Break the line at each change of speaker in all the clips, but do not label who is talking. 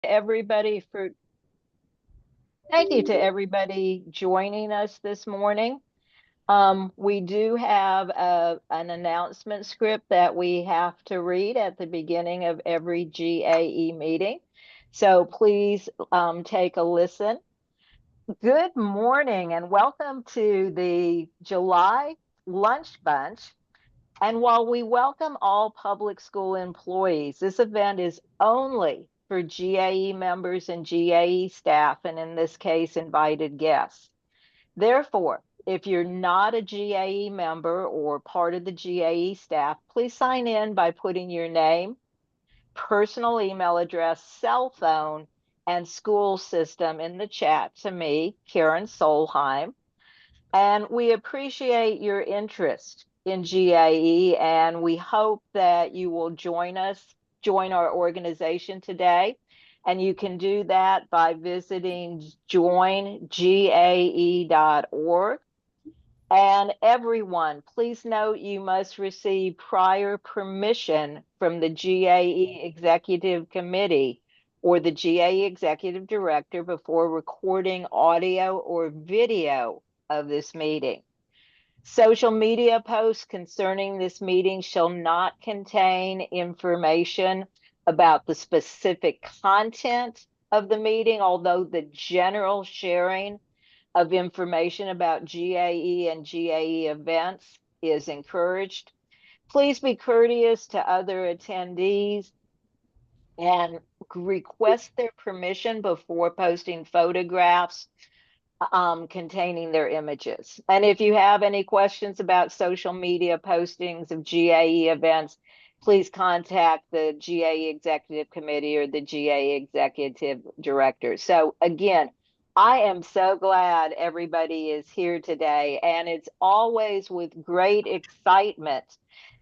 everybody for Thank you to everybody joining us this morning. We do have an announcement script that we have to read at the beginning of every GAE meeting. So please take a listen. Good morning and welcome to the July Lunch Bunch. And while we welcome all public school employees, this event is only for GAE members and GAE staff, and in this case, invited guests. Therefore, if you're not a GAE member or part of the GAE staff, please sign in by putting your name, personal email address, cell phone, and school system in the chat to me, Karen Solheim. And we appreciate your interest in GAE, and we hope that you will join our organization today. And you can do that by visiting joingae.org. And everyone, please note you must receive prior permission from the GAE Executive Committee or the GAE Executive Director before recording audio or video of this meeting. Social media posts concerning this meeting shall not contain information about the specific content of the meeting, although the general sharing of information about GAE and GAE events is encouraged. Please be courteous to other attendees and request their permission before posting photographs containing their images. And if you have any questions about social media postings of GAE events, please contact the GAE Executive Committee or the GAE Executive Director. So again, I am so glad everybody is here today, and it's always with great excitement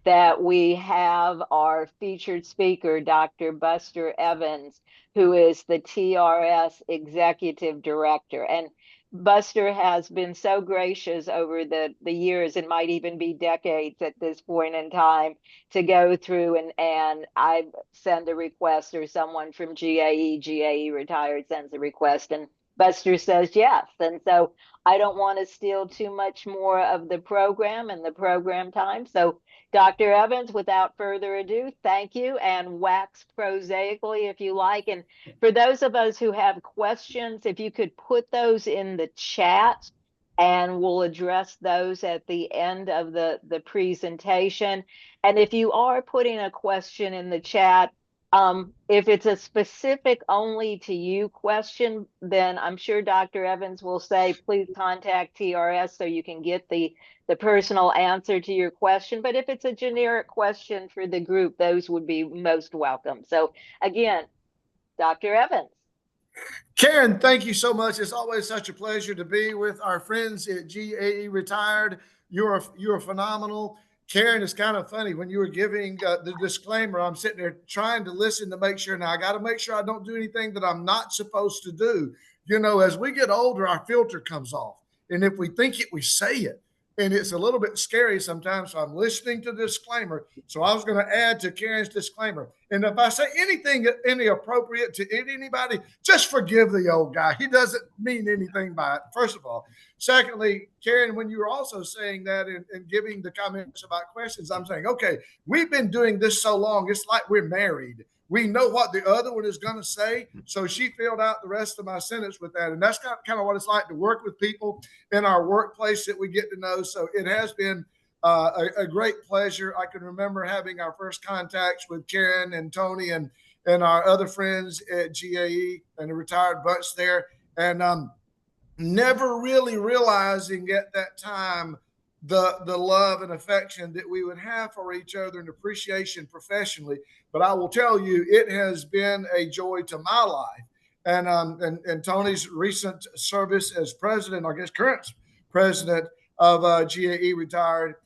that we have our featured speaker, Dr. Buster Evans, who is the TRS Executive Director. And Buster has been so gracious over the years, and might even be decades at this point in time, to go through and I send a request, or someone from GAE-Retired sends a request, and Buster says yes. And so I don't want to steal too much more of the program and the program time. So Dr. Evans, without further ado, thank you, and wax prosaically if you like. And for those of us who have questions, if you could put those in the chat, and we'll address those at the end of the presentation. And if you are putting a question in the chat, if it's a specific only to you question, then I'm sure Dr. Evans will say, please contact TRS so you can get the personal answer to your question. But if it's a generic question for the group, those would be most welcome. So again, Dr. Evans.
Karen, thank you so much. It's always such a pleasure to be with our friends at GAE-Retired. You're phenomenal. Karen, it's kind of funny when you were giving the disclaimer. I'm sitting there trying to listen to make sure. Now, I got to make sure I don't do anything that I'm not supposed to do. You know, as we get older, our filter comes off. And if we think it, we say it. And it's a little bit scary sometimes. So I'm listening to the disclaimer. So I was going to add to Karen's disclaimer. And if I say anything inappropriate to anybody, just forgive the old guy. He doesn't mean anything by it, first of all. Secondly, Karen, when you were also saying that and giving the comments about questions, I'm saying, okay, we've been doing this so long, it's like we're married. We know what the other one is going to say. So she filled out the rest of my sentence with that. And that's kind of what it's like to work with people in our workplace that we get to know. So it has been a great pleasure. I can remember having our first contacts with Karen and Tony and our other friends at GAE and the retired bunch there. And never really realizing at that time the love and affection that we would have for each other and appreciation professionally. But I will tell you, it has been a joy to my life. And Tony's recent service as president, I guess current president of GAE-Retired,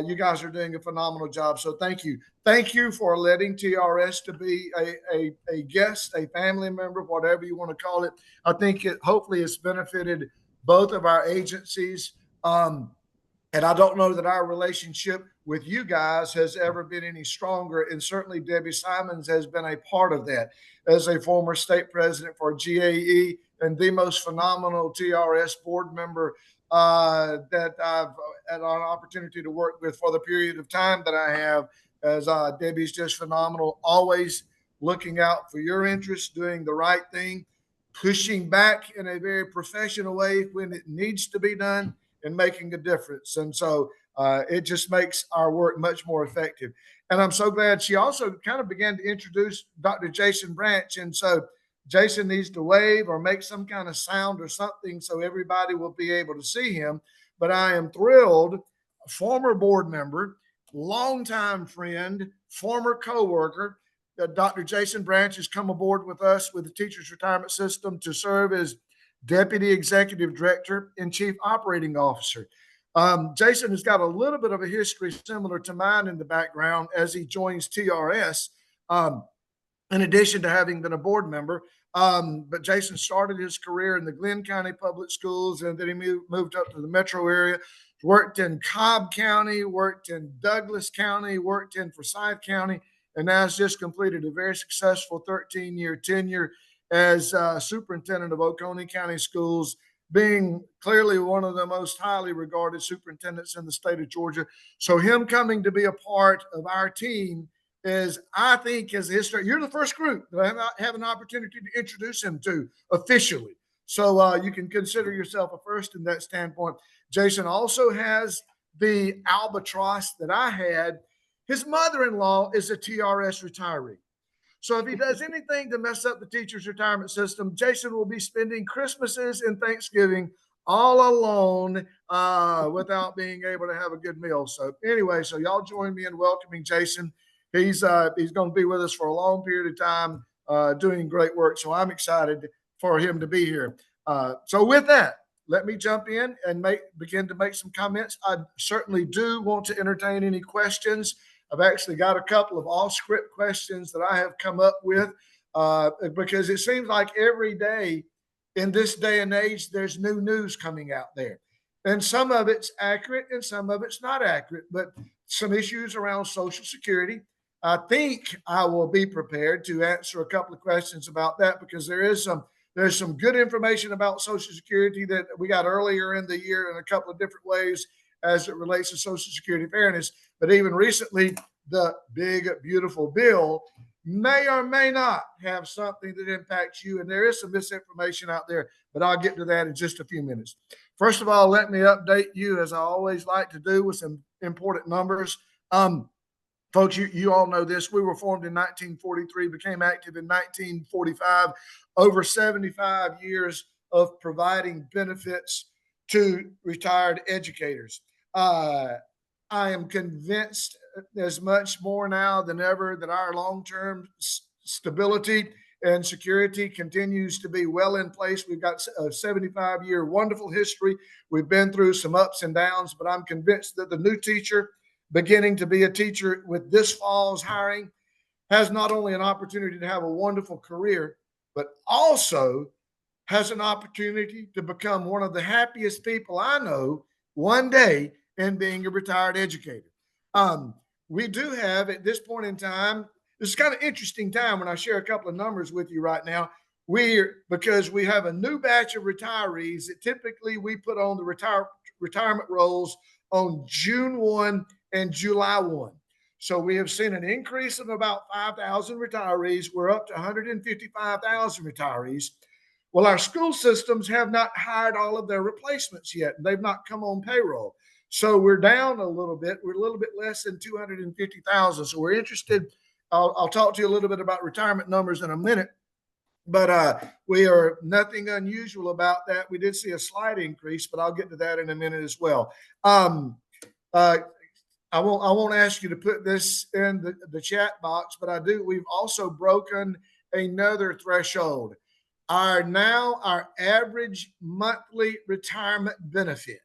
you guys are doing a phenomenal job. So thank you. Thank you for letting TRS to be a guest, a family member, whatever you want to call it. I think hopefully it's benefited both of our agencies. And I don't know that our relationship with you guys has ever been any stronger. And certainly Debbie Simons has been a part of that as a former state president for GAE and the most phenomenal TRS board member that I've had an opportunity to work with for the period of time that I have. As Debbie's just phenomenal, always looking out for your interests, doing the right thing, pushing back in a very professional way when it needs to be done, and making a difference. And so it just makes our work much more effective. And I'm so glad she also kind of began to introduce Dr. Jason Branch. And so Jason needs to wave or make some kind of sound or something so everybody will be able to see him. But I am thrilled, former board member, longtime friend, former co-worker, Dr. Jason Branch has come aboard with us with the Teachers Retirement System to serve as Deputy Executive Director and Chief Operating Officer. Jason has got a little bit of a history similar to mine in the background as he joins TRS. In addition to having been a board member. But Jason started his career in the Glenn County Public Schools, and then he moved up to the metro area, worked in Cobb County, worked in Douglas County, worked in Forsyth County, and now has just completed a very successful 13-year tenure as superintendent of Oconee County Schools, being clearly one of the most highly regarded superintendents in the state of Georgia. So him coming to be a part of our team is, I think, as history, you're the first group that I have an opportunity to introduce him to officially. So you can consider yourself a first in that standpoint. Jason also has the albatross that I had. His mother-in-law is a TRS retiree. So if he does anything to mess up the teachers' retirement system, Jason will be spending Christmases and Thanksgiving all alone without being able to have a good meal. So anyway, so y'all join me in welcoming Jason. He's going to be with us for a long period of time, doing great work. So I'm excited for him to be here. So with that, let me jump in and begin to make some comments. I certainly do want to entertain any questions. I've actually got a couple of off script questions that I have come up with because it seems like every day in this day and age, there's new news coming out there. And some of it's accurate and some of it's not accurate, but some issues around Social Security. I think I will be prepared to answer a couple of questions about that because there's some good information about Social Security that we got earlier in the year in a couple of different ways as it relates to Social Security fairness. But even recently, the big, beautiful bill may or may not have something that impacts you. And there is some misinformation out there, but I'll get to that in just a few minutes. First of all, let me update you, as I always like to do, with some important numbers. Folks, you all know this. We were formed in 1943, became active in 1945, over 75 years of providing benefits to retired educators. I am convinced as much more now than ever that our long-term stability and security continues to be well in place. We've got a 75-year wonderful history. We've been through some ups and downs, but I'm convinced that the new teacher beginning to be a teacher with this fall's hiring has not only an opportunity to have a wonderful career, but also has an opportunity to become one of the happiest people I know one day in being a retired educator. We do have at this point in time, this is kind of interesting time when I share a couple of numbers with you right now. Because we have a new batch of retirees that typically we put on the retirement rolls on June 1 and July 1. So we have seen an increase of about 5,000 retirees. We're up to 155,000 retirees. Well, our school systems have not hired all of their replacements yet. They've not come on payroll. So we're down a little bit. We're a little bit less than 250,000. So we're interested. I'll talk to you a little bit about retirement numbers in a minute. But we are nothing unusual about that. We did see a slight increase, but I'll get to that in a minute as well. I won't ask you to put this in the chat box, but I do. We've also broken another threshold. Our average monthly retirement benefit.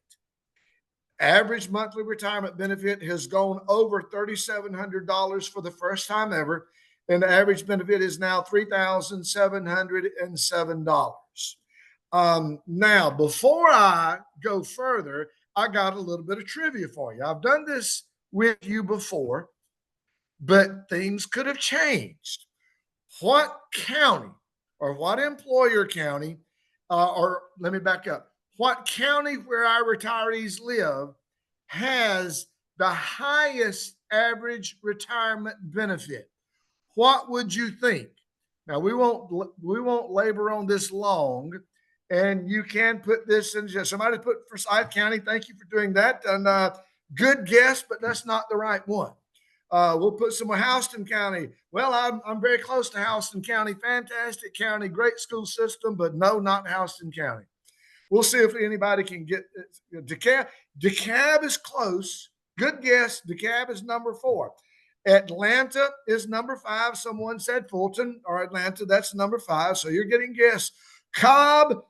Average monthly retirement benefit has gone over $3,700 for the first time ever, and the average benefit is now $3,707. Now, before I go further, I got a little bit of trivia for you. I've done this with you before, but things could have changed. What county or what employer county, or let me back up, what county where our retirees live has the highest average retirement benefit? What would you think? Now we won't labor on this long, and you can put this in. Just somebody put Forsyth County. Thank you for doing that. And good guess, but that's not the right one. We'll put some Houston County. Well, I'm very close to Houston County. Fantastic county, great school system, but no, not Houston County. We'll see if anybody can get DeKalb. DeKalb is close. Good guess. DeKalb is number 4. Atlanta is number 5. Someone said Fulton or Atlanta. That's number 5. So you're getting guess. Cobb.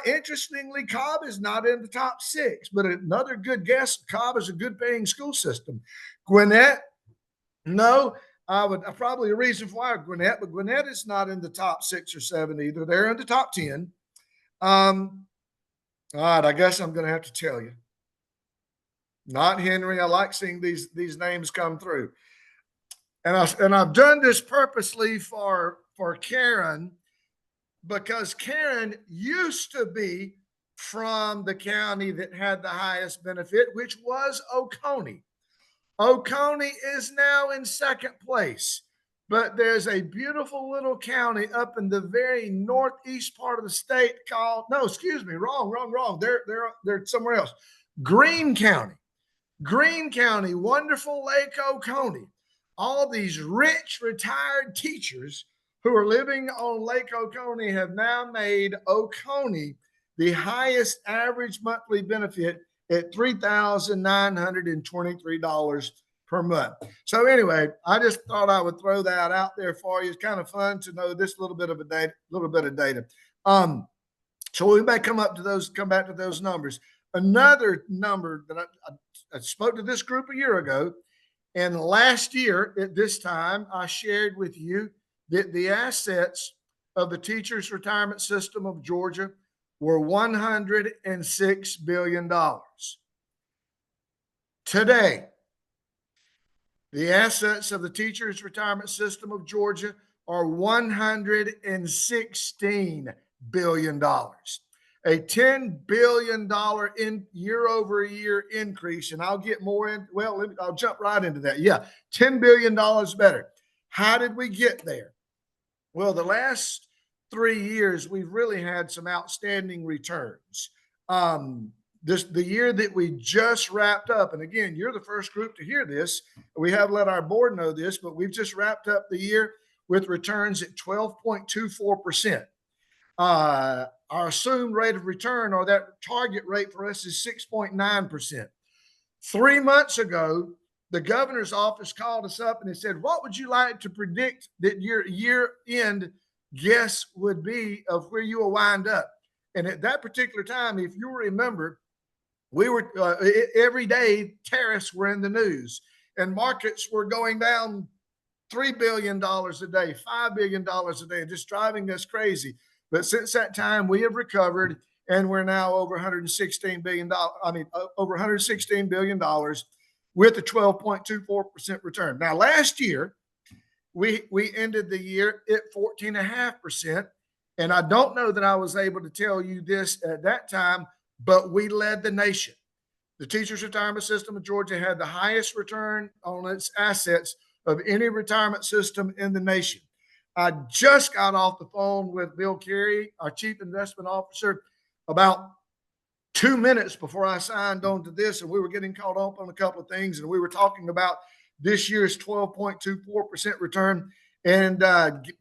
Interestingly, Cobb is not in the top 6, but another good guess. Cobb is a good paying school system. Gwinnett. No, I probably a reason why Gwinnett, but Gwinnett is not in the top 6 or 7 either. They're in the top 10. All right, I guess I'm going to have to tell you. Not Henry. I like seeing these names come through, and I've done this purposely for Karen, because Karen used to be from the county that had the highest benefit, which was Oconee. Oconee is now in second place, but there's a beautiful little county up in the very northeast part of the state called, no, excuse me, wrong. They're somewhere else. Greene County. Greene County, wonderful Lake Oconee. All these rich retired teachers who are living on Lake Oconee have now made Oconee the highest average monthly benefit at $3,923 per month. So anyway, I just thought I would throw that out there for you. It's kind of fun to know this little bit of data. So we may come back to those numbers. Another number that I spoke to this group a year ago, and last year at this time, I shared with you that the assets of the Teachers Retirement System of Georgia were $106 billion. Today, the assets of the Teachers Retirement System of Georgia are $116 billion. A $10 billion in year-over-year increase, and I'll get more in. Well, I'll jump right into that. Yeah, $10 billion better. How did we get there? Well, the last 3 years, we've really had some outstanding returns. The year that we just wrapped up, and again, you're the first group to hear this. We have let our board know this, but we've just wrapped up the year with returns at 12.24%. Our assumed rate of return, or that target rate for us, is 6.9%. 3 months ago, the governor's office called us up and they said, what would you like to predict that your year-end guess would be of where you will wind up? And at that particular time, if you remember, we were every day tariffs were in the news, and markets were going down $3 billion a day, $5 billion a day, just driving us crazy. But since that time, we have recovered, and we're now over $116 billion. Over $116 billion with a 12.24% return. Now, last year, we ended the year at 14.5%. And I don't know that I was able to tell you this at that time, but we led the nation. The Teachers Retirement System of Georgia had the highest return on its assets of any retirement system in the nation. I just got off the phone with Bill Carey, our Chief Investment Officer, about 2 minutes before I signed on to this, and we were getting caught up on a couple of things, and we were talking about this year's 12.24% return. And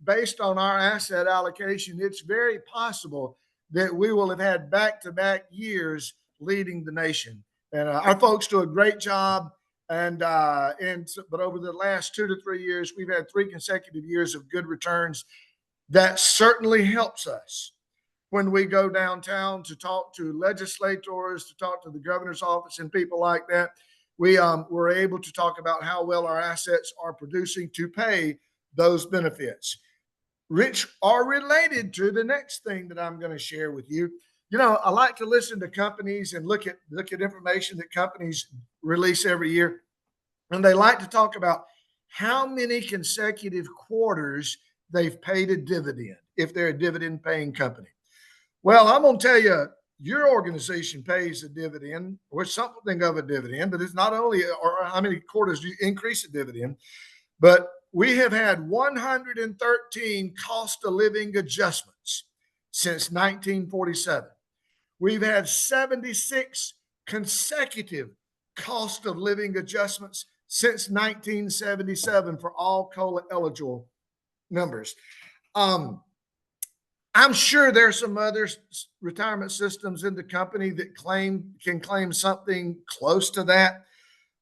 based on our asset allocation, it's very possible that we will have had back-to-back years leading the nation. And our folks do a great job. But over the last 2 to 3 years, we've had 3 consecutive years of good returns. That certainly helps us when we go downtown to talk to legislators, to talk to the governor's office and people like that. We're able to talk about how well our assets are producing to pay those benefits, which are related to the next thing that I'm going to share with you. You know, I like to listen to companies and look at information that companies release every year. and they like to talk about how many consecutive quarters they've paid a dividend if they're a dividend paying company. Well, I'm going to tell you, your organization pays a dividend or something of a dividend, but it's not only or how many quarters you increase a dividend, but we have had 113 cost of living adjustments since 1947. We've had 76 consecutive cost of living adjustments since 1977 for all COLA eligible members. Um, I'm sure there's some other retirement systems in the company that can claim something close to that.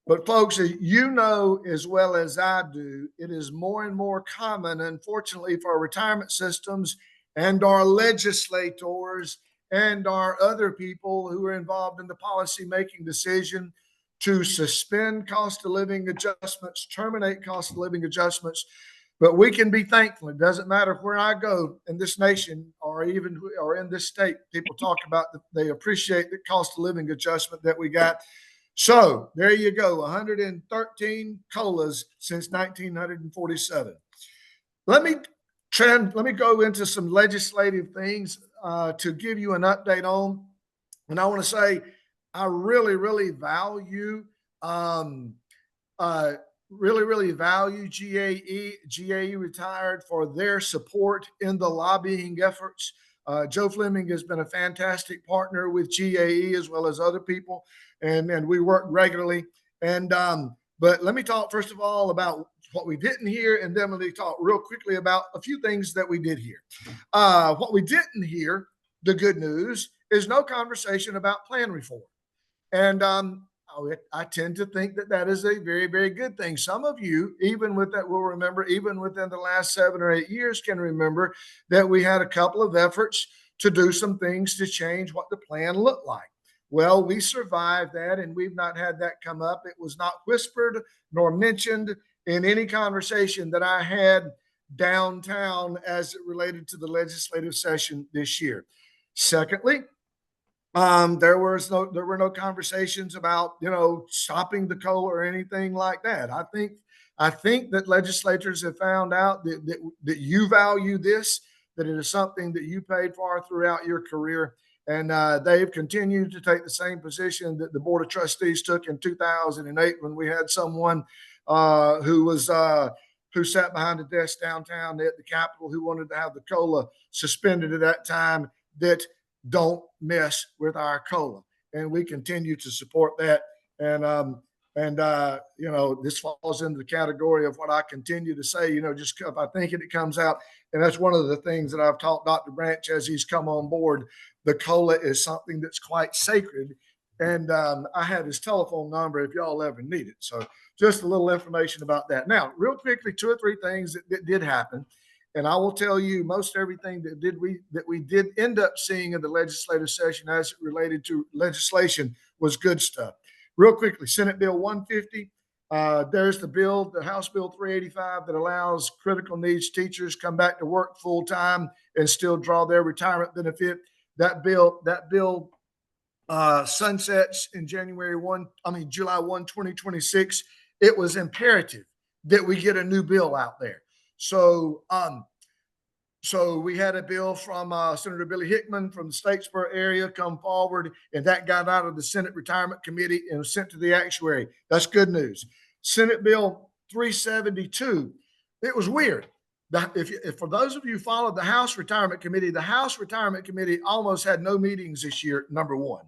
But folks, you know as well as I do, it is more and more common, unfortunately, for our retirement systems and our legislators and our other people who are involved in the policy making decision to suspend cost of living adjustments, terminate cost of living adjustments. But we can be thankful. It doesn't matter where I go in this nation or even or in this state, people talk about they appreciate the cost of living adjustment that we got. So there you go, 113 COLAs since 1947. Let me let me go into some legislative things to give you an update on. And I want to say I really value um, uh, really value GAE Retired for their support in the lobbying efforts. Joe Fleming has been a fantastic partner with GAE as well as other people, and we work regularly. And but let me talk first of all about what we didn't hear, and then let me talk real quickly about a few things that we did hear. What we didn't hear, the good news, is no conversation about plan reform. And I tend to think that that is a very good thing. Some of you, even with that, will remember, even within the last 7 or 8 years, can remember that we had a couple of efforts to do some things to change what the plan looked like. Well, we survived that, and we've not had that come up. It was not whispered nor mentioned in any conversation that I had downtown as it related to the legislative session this year. Secondly, there were no conversations about stopping the coal or anything like that. I think that legislators have found out that you value this, that it is something that you paid for throughout your career, and they've continued to take the same position that the Board of Trustees took in 2008 when we had someone who sat behind a desk downtown at the Capitol who wanted to have the COLA suspended at that time. That don't mess with our COLA, and we continue to support that. And this falls into the category of what I continue to say. Just if I think it comes out, and that's one of the things that I've taught Dr. Branch as he's come on board. The COLA is something that's quite sacred, and I have his telephone number if y'all ever need it. So just a little information about that. Now, real quickly, 2 or 3 things that did happen. And I will tell you, most everything that we did end up seeing in the legislative session as it related to legislation was good stuff. Real quickly, Senate Bill 150. There's the bill, the House Bill 385, that allows critical needs teachers come back to work full time and still draw their retirement benefit. That bill sunsets in July 1, 2026. It was imperative that we get a new bill out there. So we had a bill from Senator Billy Hickman from the Statesboro area come forward, and that got out of the Senate Retirement Committee and was sent to the actuary. That's good news. Senate Bill 372. It was weird. If for those of you who followed the House Retirement Committee almost had no meetings this year, number one.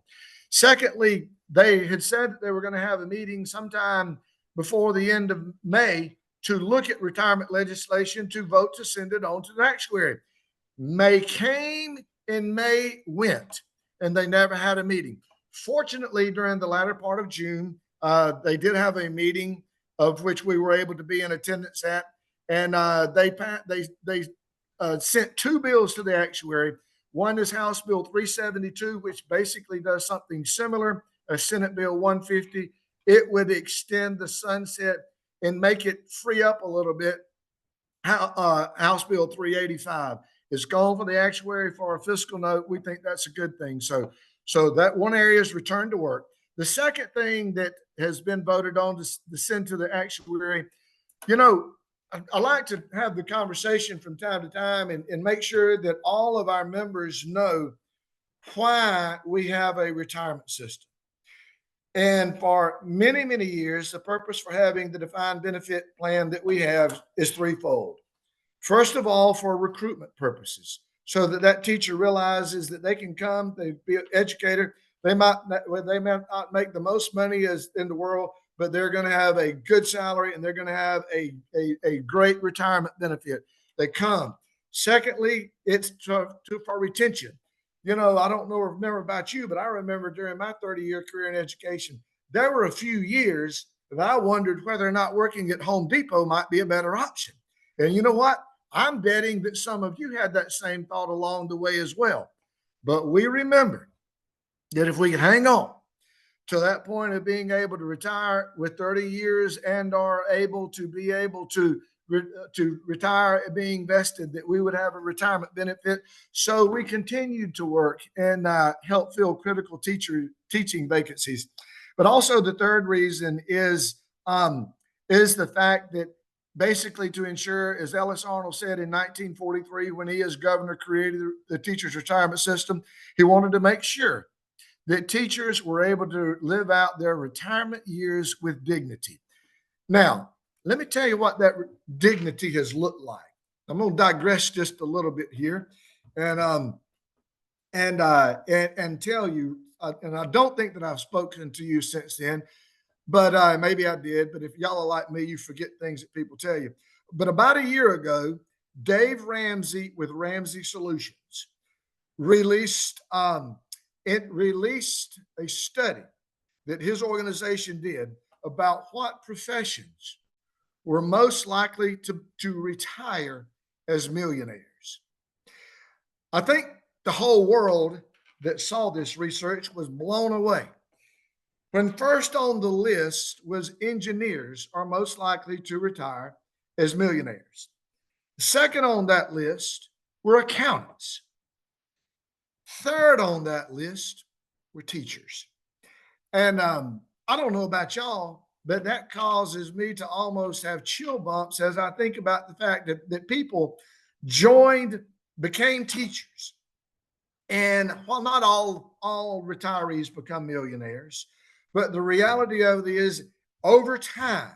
Secondly, they had said that they were going to have a meeting sometime before the end of May to look at retirement legislation to vote to send it on to the actuary. May came and May went, and they never had a meeting. Fortunately, during the latter part of June, they did have a meeting of which we were able to be in attendance at, and they sent 2 bills to the actuary. One is House Bill 372, which basically does something similar as Senate Bill 150. It would extend the sunset and make it free up a little bit. House Bill 385 is gone for the actuary for a fiscal note. We think that's a good thing. So that one area is return to work. The second thing that has been voted on to send to the actuary, you know, I like to have the conversation from time to time and make sure that all of our members know why we have a retirement system. And for many, many years, the purpose for having the defined benefit plan that we have is threefold. First of all, for recruitment purposes, so that that teacher realizes that they can come, they be an educator. They may not make the most money as in the world, but they're going to have a good salary and they're going to have a great retirement benefit. They come. Secondly, it's for retention. You know, I don't know remember about you, but I remember during my 30-year career in education, there were a few years that I wondered whether or not working at Home Depot might be a better option. And you know what? I'm betting that some of you had that same thought along the way as well. But we remember that if we can hang on to that point of being able to retire with 30 years and are able to be able to retire being vested, that we would have a retirement benefit. So we continued to work and help fill critical teaching vacancies. But also the third reason is the fact that basically to ensure, as Ellis Arnold said in 1943, when he as governor created the teachers retirement system, he wanted to make sure that teachers were able to live out their retirement years with dignity. Now, let me tell you what that dignity has looked like. I'm going to digress just a little bit here, and tell you. And I don't think that I've spoken to you since then, but maybe I did. But if y'all are like me, you forget things that people tell you. But about a year ago, Dave Ramsey with Ramsey Solutions released released a study that his organization did about what professions were most likely to retire as millionaires. I think the whole world that saw this research was blown away. When first on the list was engineers are most likely to retire as millionaires. Second on that list were accountants. Third on that list were teachers. And I don't know about y'all, but that causes me to almost have chill bumps as I think about the fact that people became teachers. And while not all retirees become millionaires, but the reality of it is over time,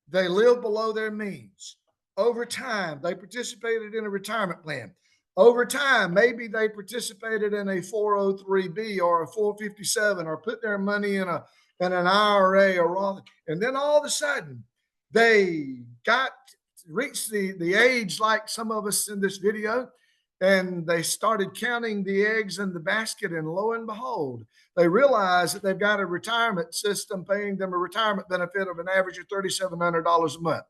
they live below their means. Over time, they participated in a retirement plan. Over time, maybe they participated in a 403B or a 457 or put their money in an IRA or all, and then all of a sudden they reached the age like some of us in this video, and they started counting the eggs in the basket, and lo and behold, they realized that they've got a retirement system paying them a retirement benefit of an average of $3,700 a month.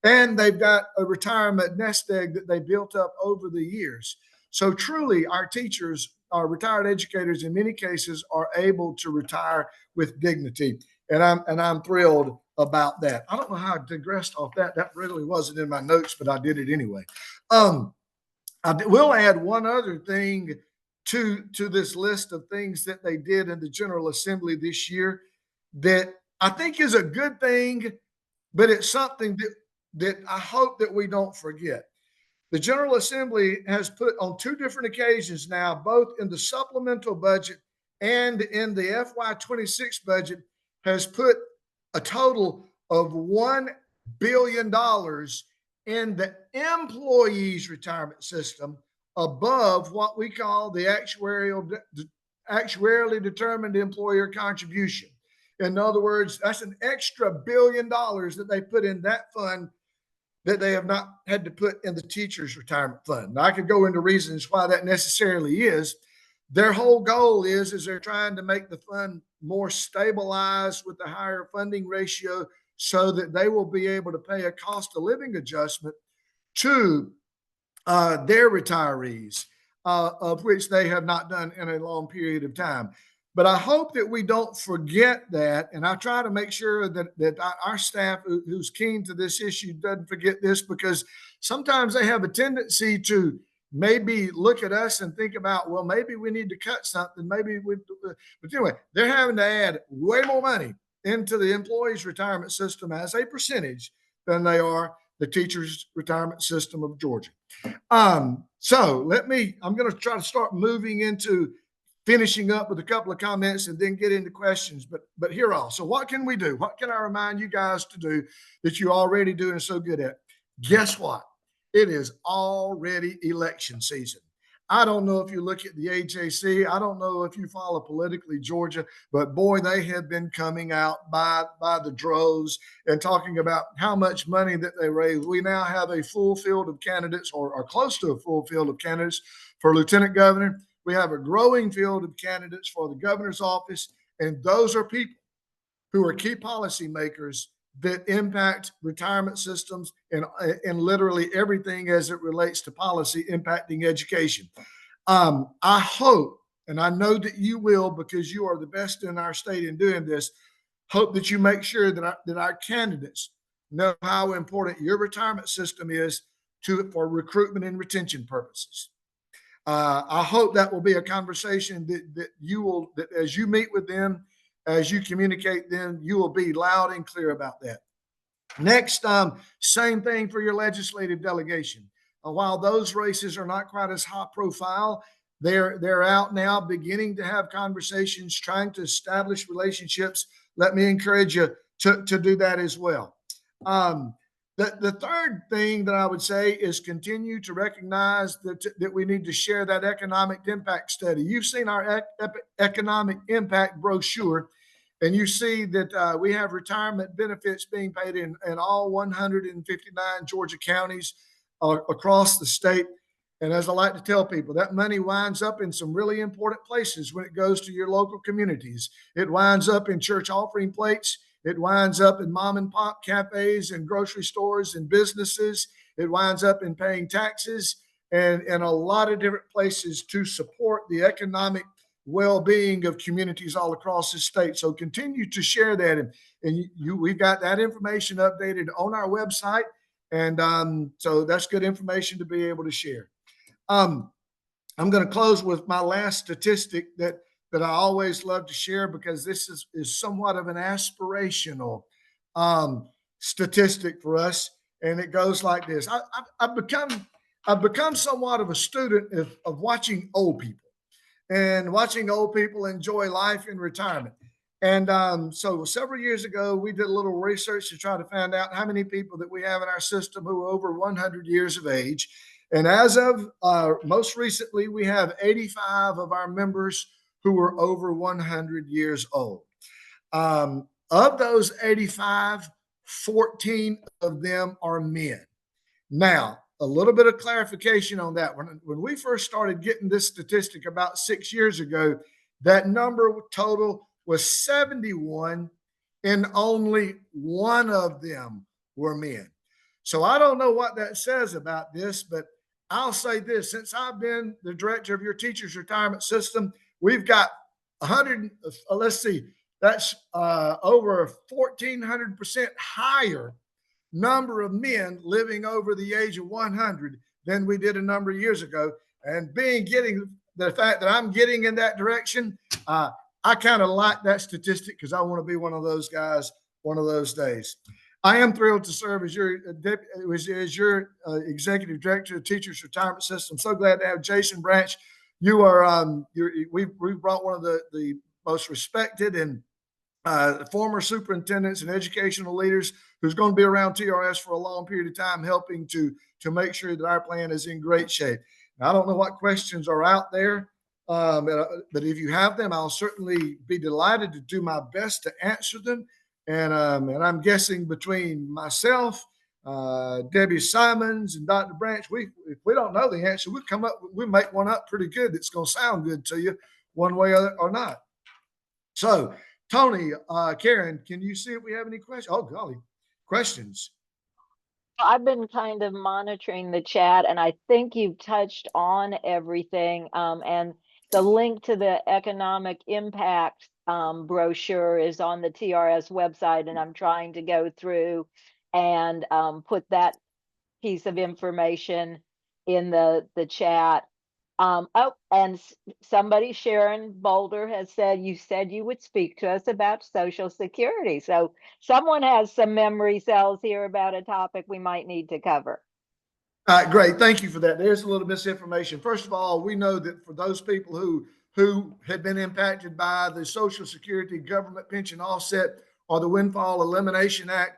And they've got a retirement nest egg that they built up over the years. So truly, our teachers, our retired educators, in many cases, are able to retire with dignity. And I'm thrilled about that. I don't know how I digressed off that. That really wasn't in my notes, but I did it anyway. I will add one other thing to this list of things that they did in the General Assembly this year that I think is a good thing, but it's something that I hope that we don't forget. The General Assembly has put on two different occasions now, both in the supplemental budget and in the FY26 budget, has put a total of $1 billion in the employees' retirement system above what we call the actuarially determined employer contribution. In other words, that's an extra $1 billion that they put in that fund that they have not had to put in the teachers' retirement fund. Now, I could go into reasons why that necessarily is. Their whole goal is they're trying to make the fund more stabilized with a higher funding ratio so that they will be able to pay a cost of living adjustment to their retirees, of which they have not done in a long period of time. But I hope that we don't forget that, and I try to make sure that our staff who's keen to this issue doesn't forget this, because sometimes they have a tendency to maybe look at us and think about, well, maybe we need to cut something. Maybe we, but anyway, they're having to add way more money into the employees' retirement system as a percentage than they are the teachers' retirement system of Georgia. So I'm going to try to start moving into finishing up with a couple of comments and then get into questions. But here all. So what can we do? What can I remind you guys to do that you're already doing so good at? Guess what? It is already election season. I don't know if you look at the AJC. I don't know if you follow politically Georgia, but boy, they have been coming out by the droves and talking about how much money that they raise. We now have a full field of candidates, or close to a full field of candidates for lieutenant governor. We have a growing field of candidates for the governor's office, and those are people who are key policymakers that impact retirement systems and literally everything as it relates to policy impacting education. I hope, and I know that you will because you are the best in our state in doing this, hope that you make sure that our candidates know how important your retirement system is for recruitment and retention purposes. I hope that will be a conversation that as you meet with them, as you communicate them, you will be loud and clear about that. Next, same thing for your legislative delegation. While those races are not quite as high profile, they're out now beginning to have conversations, trying to establish relationships. Let me encourage you to do that as well. The third thing that I would say is continue to recognize that we need to share that economic impact study. You've seen our economic impact brochure, and you see that we have retirement benefits being paid in all 159 Georgia counties across the state. And as I like to tell people, that money winds up in some really important places when it goes to your local communities. It winds up in church offering plates. It winds up in mom and pop cafes and grocery stores and businesses. It winds up in paying taxes and a lot of different places to support the economic well-being of communities all across the state. So continue to share that. And we've got that information updated on our website. And so that's good information to be able to share. I'm going to close with my last statistic that I always love to share because this is somewhat of an aspirational statistic for us, and it goes like this: I've become somewhat of a student of watching old people and watching old people enjoy life in retirement. And so several years ago, we did a little research to try to find out how many people that we have in our system who are over 100 years of age. And as of most recently, we have 85 of our members who are over 100 years old. Of those 85, 14 of them are men. Now, a little bit of clarification on that. When we first started getting this statistic about 6 years ago, that number total was 71, and only one of them were men. So I don't know what that says about this, but I'll say this: since I've been the director of your teachers retirement system, we've got 100, let's see, that's over 1,400% higher number of men living over the age of 100 than we did a number of years ago. And getting the fact that I'm getting in that direction, I kind of like that statistic because I want to be one of those guys one of those days. I am thrilled to serve as your executive director of the Teachers Retirement System. So glad to have Jason Branch. You are we've brought one of the most respected and former superintendents and educational leaders who's going to be around TRS for a long period of time, helping to make sure that our plan is in great shape. Now, I don't know what questions are out there, but if you have them, I'll certainly be delighted to do my best to answer them. And I'm guessing between myself, Debbie Simons, and Dr. Branch, if we don't know the answer, we make one up pretty good that's going to sound good to you one way or not. So, Tony, Karen, can you see if we have any questions? Oh, golly, questions.
I've been kind of monitoring the chat, and I think you've touched on everything. And the link to the economic impact brochure is on the TRS website, and I'm trying to go through and put that piece of information in the chat. Oh, and somebody, Sharon Boulder, has said you would speak to us about Social Security. So someone has some memory cells here about a topic we might need to cover.
Great. Thank you for that. There's a little misinformation. First of all, we know that for those people who had been impacted by the Social Security government pension offset or the Windfall Elimination Act,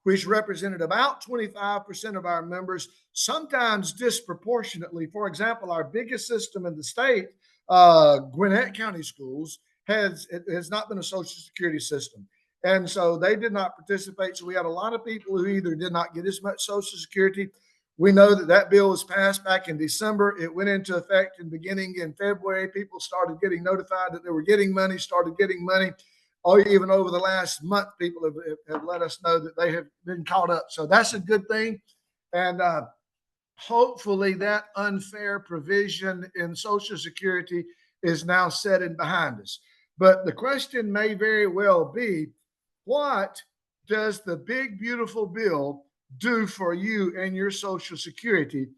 which represented about 25% of our members, sometimes disproportionately. For example, our biggest system in the state, Gwinnett County Schools, has not been a Social Security system. And so they did not participate. So we had a lot of people who either did not get as much Social Security. We know that that bill was passed back in December. It went into effect in beginning in February. People started getting notified that they were getting money, started getting money. Or even over the last month, people have let us know that they have been caught up. So that's a good thing. And hopefully that unfair provision in Social Security is now set and behind us. But the question may very well be, what does the big, beautiful bill do for you and your Social Security?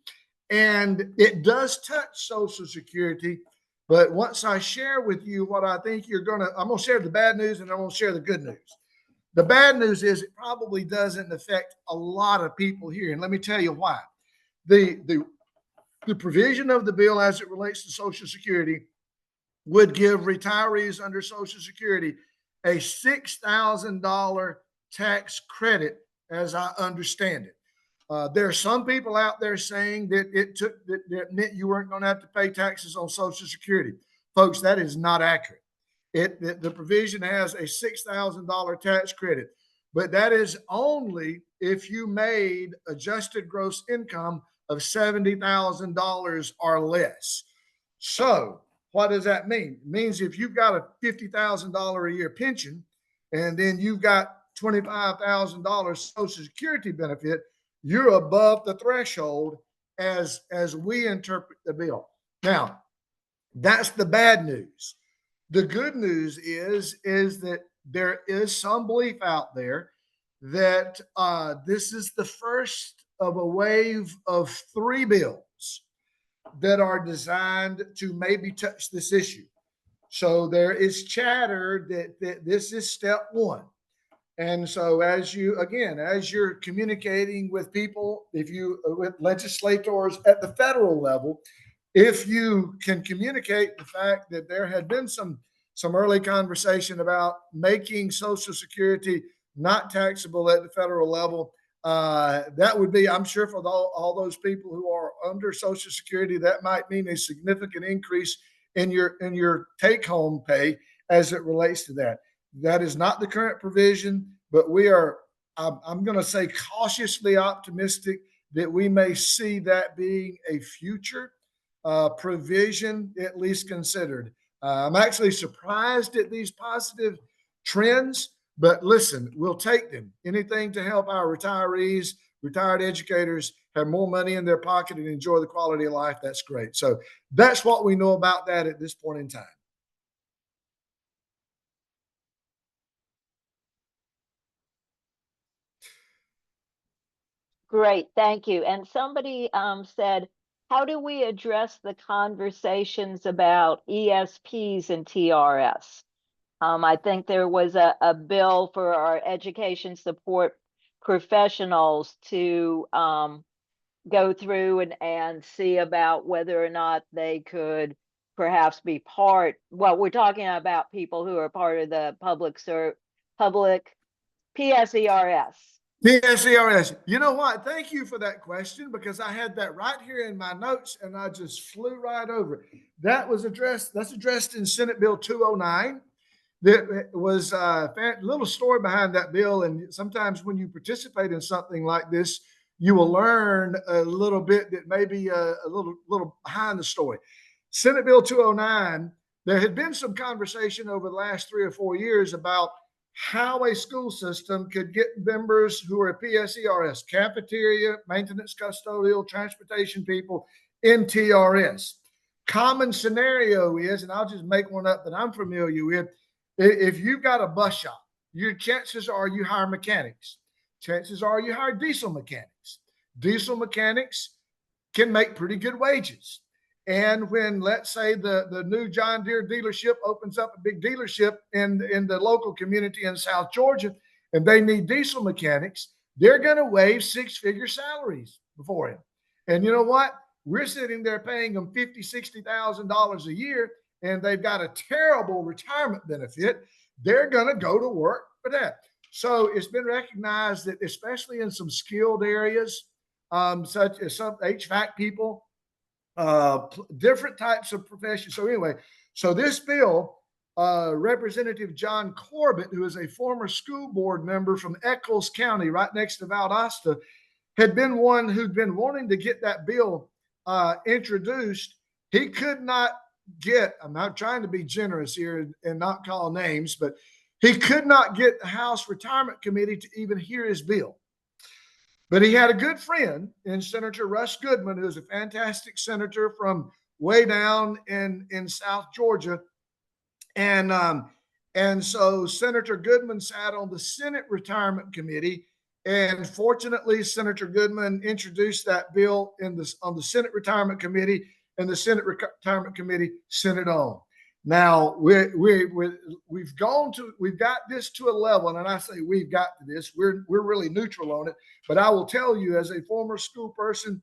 And it does touch Social Security. But once I share with you what I think I'm going to share the bad news and I'm going to share the good news. The bad news is it probably doesn't affect a lot of people here. And let me tell you why. The provision of the bill as it relates to Social Security would give retirees under Social Security a $6,000 tax credit, as I understand it. There are some people out there saying that that meant you weren't going to have to pay taxes on Social Security. Folks, that is not accurate. The provision has a $6,000 tax credit, but that is only if you made adjusted gross income of $70,000 or less. So what does that mean? It means if you've got a $50,000 a year pension and then you've got $25,000 Social Security benefit, you're above the threshold as we interpret the bill. Now, that's the bad news. The good news is that there is some belief out there that this is the first of a wave of 3 bills that are designed to maybe touch this issue. So there is chatter that this is step 1. And so as you're communicating with people, with legislators at the federal level, if you can communicate the fact that there had been some early conversation about making Social Security not taxable at the federal level, that would be, I'm sure, for all those people who are under Social Security, that might mean a significant increase in your take-home pay as it relates to that. That is not the current provision, but I'm going to say cautiously optimistic that we may see that being a future provision, at least considered. I'm actually surprised at these positive trends, but listen, we'll take them. Anything to help our retirees, retired educators have more money in their pocket and enjoy the quality of life. That's great. So that's what we know about that at this point in time.
Great, thank you. And somebody said, how do we address the conversations about ESPs and TRS? I think there was a bill for our education support professionals to go through and see about whether or not they could perhaps be well, we're talking about people who are part of the public PSERS.
PSERS. You know what? Thank you for that question, because I had that right here in my notes and I just flew right over it. That's addressed in Senate Bill 209. There was a little story behind that bill. And sometimes when you participate in something like this, you will learn a little bit that may be a little behind the story. Senate Bill 209, there had been some conversation over the last 3 or 4 years about how a school system could get members who are PSERS, cafeteria, maintenance, custodial, transportation people, in TRS. Common scenario is, and I'll just make one up that I'm familiar with, if you've got a bus shop, your chances are you hire mechanics. Chances are you hire diesel mechanics. Diesel mechanics can make pretty good wages. And when, let's say, the new John Deere dealership opens up a big dealership in the local community in South Georgia, and they need diesel mechanics, they're going to waive six-figure salaries before him. And you know what? We're sitting there paying them $50,000, $60,000 a year, and they've got a terrible retirement benefit. They're going to go to work for that. So it's been recognized that, especially in some skilled areas, such as some HVAC people, different types of professions. So anyway, so this bill, Representative John Corbett, who is a former school board member from Eccles County, right next to Valdosta, had been one who'd been wanting to get that bill introduced. He could not get, I'm not trying to be generous here and not call names, but he could not get the House Retirement Committee to even hear his bill. But he had a good friend in Senator Russ Goodman, who's a fantastic senator from way down in South Georgia. And so Senator Goodman sat on the Senate Retirement Committee. And fortunately, Senator Goodman introduced that bill on the Senate Retirement Committee, and the Senate Retirement Committee sent it on. Now we've got this to a level, and I say we've got to this. We're really neutral on it, but I will tell you, as a former school person,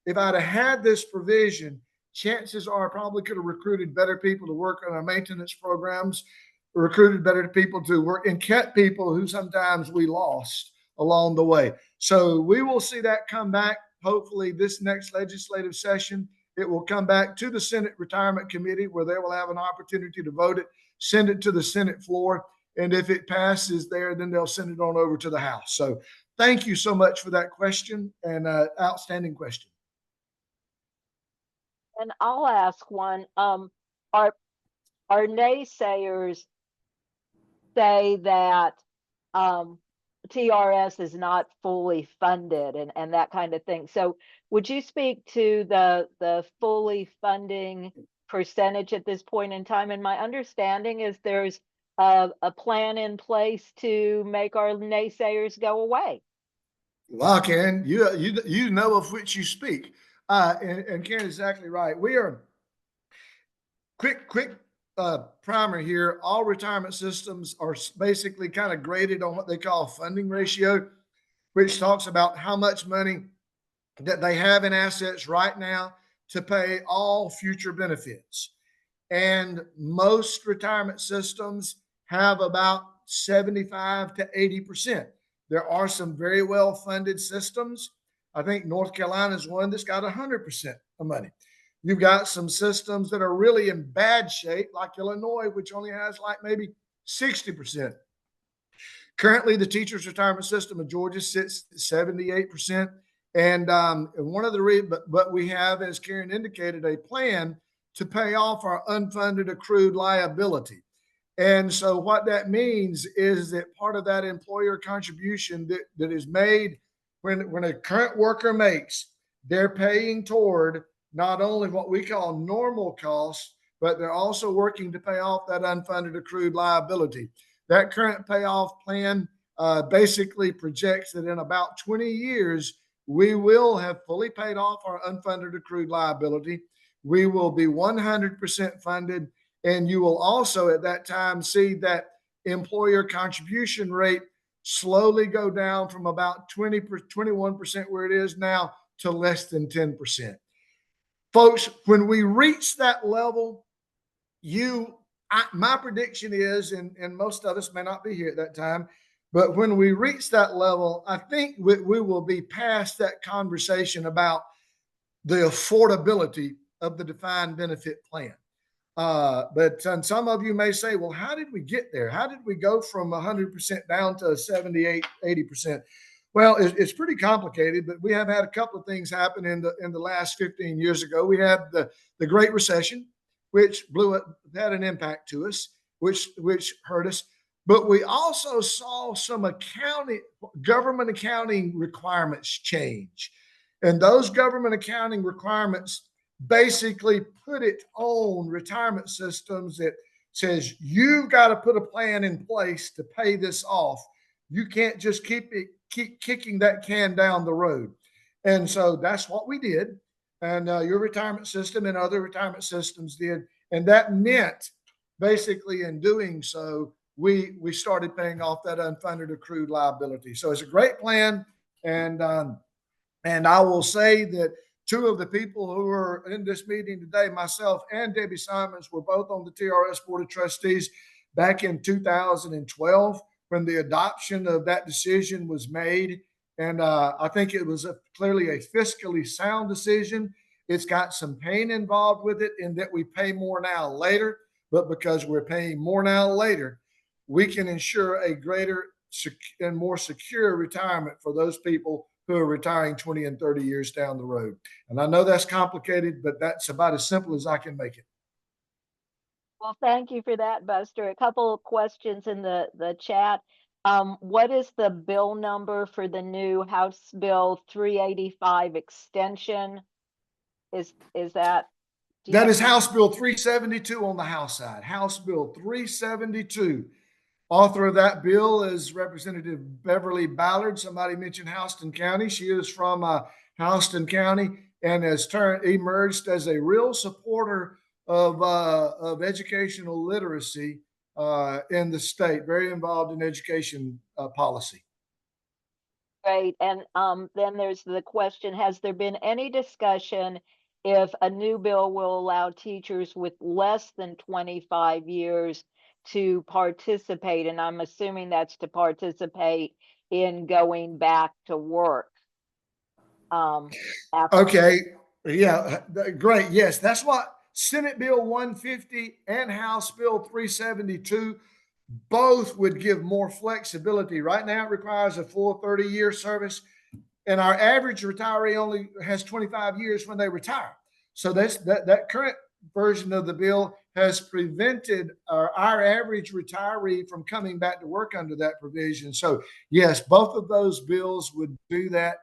if I'd have had this provision, chances are I probably could have recruited better people to work on our maintenance programs, recruited better people to work, and kept people who sometimes we lost along the way. So we will see that come back. Hopefully this next legislative session, it will come back to the Senate Retirement Committee, where they will have an opportunity to vote it, send it to the Senate floor. And if it passes there, then they'll send it on over to the House. So thank you so much for that question, and outstanding question.
And I'll ask one. Our naysayers say that TRS is not fully funded and that kind of thing. So would you speak to the fully funding percentage at this point in time? And my understanding is there's a plan in place to make our naysayers go away.
Well, Karen, you know of which you speak, and Karen is exactly right. We are quick primer here. All retirement systems are basically kind of graded on what they call funding ratio, which talks about how much money that they have in assets right now to pay all future benefits. And most retirement systems have about 75 to 80%. There are some very well funded systems. I think North Carolina is one that's got 100% of money. You've got some systems that are really in bad shape, like Illinois, which only has like maybe 60%. Currently, the teachers' retirement system of Georgia sits at 78%. And one of the reasons, but we have, as Karen indicated, a plan to pay off our unfunded accrued liability. And so what that means is that part of that employer contribution that is made when a current worker makes, they're paying toward not only what we call normal costs, but they're also working to pay off that unfunded accrued liability. That current payoff plan basically projects that in about 20 years, we will have fully paid off our unfunded accrued liability. We will be 100% funded. And you will also at that time see that employer contribution rate slowly go down from about 21% where it is now to less than 10%. Folks, when we reach that level, my prediction is, and most of us may not be here at that time, but when we reach that level, I think we will be past that conversation about the affordability of the defined benefit plan. But some of you may say, well, how did we get there? How did we go from 100% down to 78, 80%? Well, it's pretty complicated, but we have had a couple of things happen in the last 15 years ago. We had the Great Recession, which had an impact to us, which hurt us. But we also saw some government accounting requirements change. And those government accounting requirements basically put it on retirement systems that says you've got to put a plan in place to pay this off. You can't just keep kicking that can down the road. And so that's what we did. and your retirement system and other retirement systems did. And that meant basically in doing so, we started paying off that unfunded accrued liability. So it's a great plan. And and I will say that two of the people who are in this meeting today, myself and Debbie Simons, were both on the TRS Board of Trustees back in 2012 when the adoption of that decision was made. And I think it was clearly a fiscally sound decision. It's got some pain involved with it in that we pay more now later, but because we're paying more now later, we can ensure a greater and more secure retirement for those people who are retiring 20 and 30 years down the road. And I know that's complicated, but that's about as simple as I can make it.
Well, thank you for that, Buster. A couple of questions in the chat. What is the bill number for the new House Bill 385 extension? Is that
That is House Bill 372 on the House side. House Bill 372. Author of that bill is Representative Beverly Ballard. Somebody mentioned Houston County. She is from Houston County and has emerged as a real supporter of educational literacy in the state, very involved in education policy.
Great. And then there's the question, has there been any discussion if a new bill will allow teachers with less than 25 years to participate? And I'm assuming that's to participate in going back to work.
Okay. Yeah. Great. Yes. That's what Senate Bill 150 and House Bill 372 both would give more flexibility. Right now, it requires a full 30-year service, and our average retiree only has 25 years when they retire. So that current version of the bill has prevented our average retiree from coming back to work under that provision. So yes, both of those bills would do that,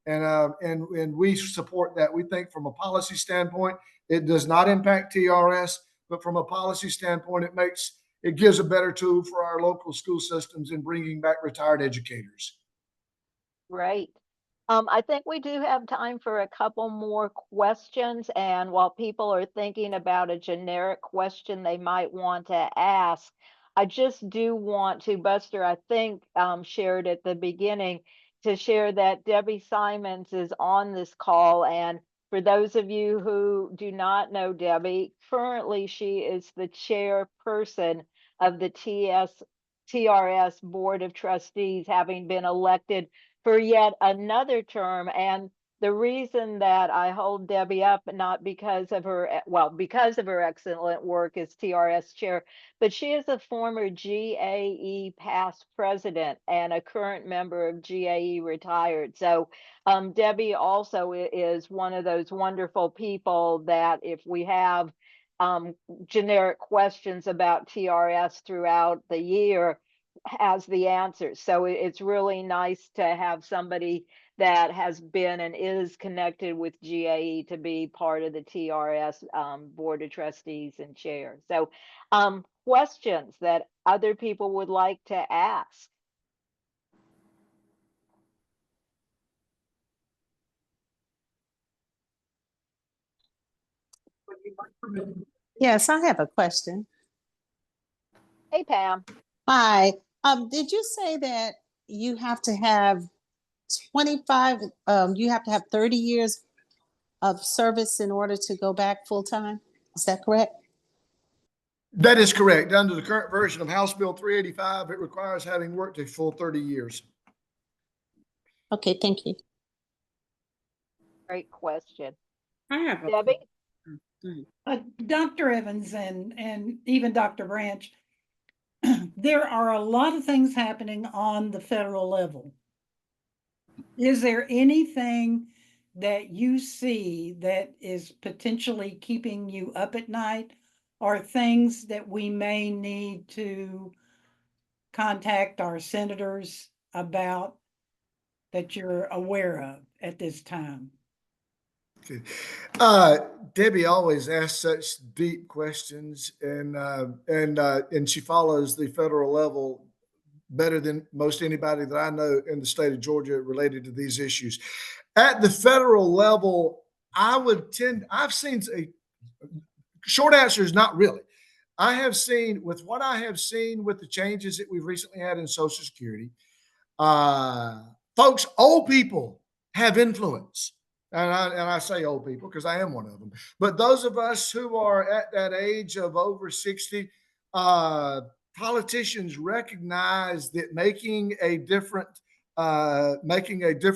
and we support that. We think from a policy standpoint, it does not impact TRS, but from a policy standpoint, it gives a better tool for our local school systems in bringing back retired educators.
Right. I think we do have time for a couple more questions. And while people are thinking about a generic question they might want to ask, I just do want to, Buster, I think, shared at the beginning, to share that Debbie Simons is on this call. And for those of you who do not know Debbie, currently she is the chairperson of the TRS Board of Trustees, having been elected for yet another term. And the reason that I hold Debbie up, not because of her, well, because of her excellent work as TRS chair, but she is a former GAE past president and a current member of GAE-Retired. So Debbie also is one of those wonderful people that if we have generic questions about TRS throughout the year, has the answers. So it's really nice to have somebody that has been and is connected with GAE to be part of the TRS Board of Trustees and chair. So questions that other people would like to ask.
Yes, I have a question.
Hey, Pam.
Hi. Did you say that you have to have 25, you have to have 30 years of service in order to go back full time? Is that correct?
That is correct. Under the current version of House Bill 385, it requires having worked a full 30 years.
Okay, thank you.
Great question.
I have a
Debbie?
Dr. Evans and even Dr. Branch, there are a lot of things happening on the federal level. Is there anything that you see that is potentially keeping you up at night, or things that we may need to contact our senators about that you're aware of at this time?
Okay. Debbie always asks such deep questions, and she follows the federal level better than most anybody that I know in the state of Georgia related to these issues. At the federal level, I've seen a short answer is not really. I have seen with what I have seen with the changes that we've recently had in Social Security, uh, folks, old people have influence. And I say old people because I am one of them. But those of us who are at that age of over 60, uh, politicians recognize that making a difference in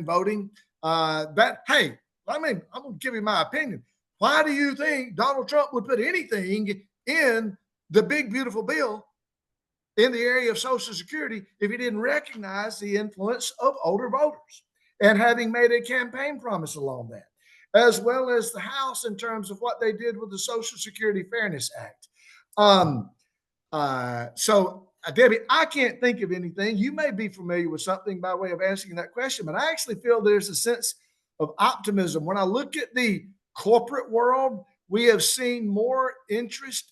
voting. Hey, I mean, I'm going to give you my opinion. Why do you think Donald Trump would put anything in the big, beautiful bill in the area of Social Security if he didn't recognize the influence of older voters and having made a campaign promise along that, as well as the House in terms of what they did with the Social Security Fairness Act? Debbie, I can't think of anything. You may be familiar with something by way of answering that question, but I actually feel there's a sense of optimism. When I look at the corporate world, we have seen more interest.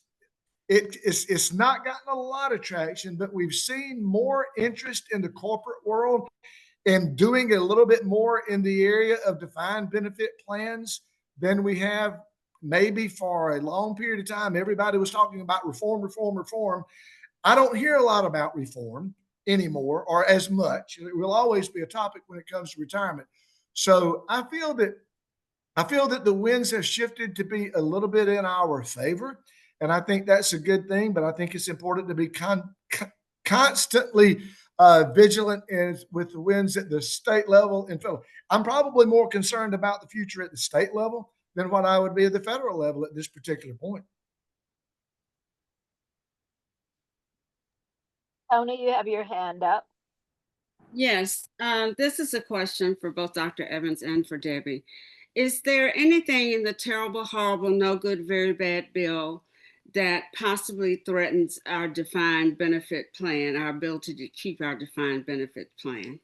It's not gotten a lot of traction, but we've seen more interest in the corporate world and doing a little bit more in the area of defined benefit plans than we have maybe for a long period of time. Everybody was talking about reform, reform, reform. I don't hear a lot about reform anymore or as much. It will always be a topic when it comes to retirement. So I feel that the winds have shifted to be a little bit in our favor. And I think that's a good thing, but I think it's important to be constantly vigilant with the winds at the state level and federal. I'm probably more concerned about the future at the state level than what I would be at the federal level at this particular point.
Tony, you have your hand up.
Yes, this is a question for both Dr. Evans and for Debbie. Is there anything in the terrible, horrible, no good, very bad bill that possibly threatens our defined benefit plan, our ability to keep our defined benefit plan?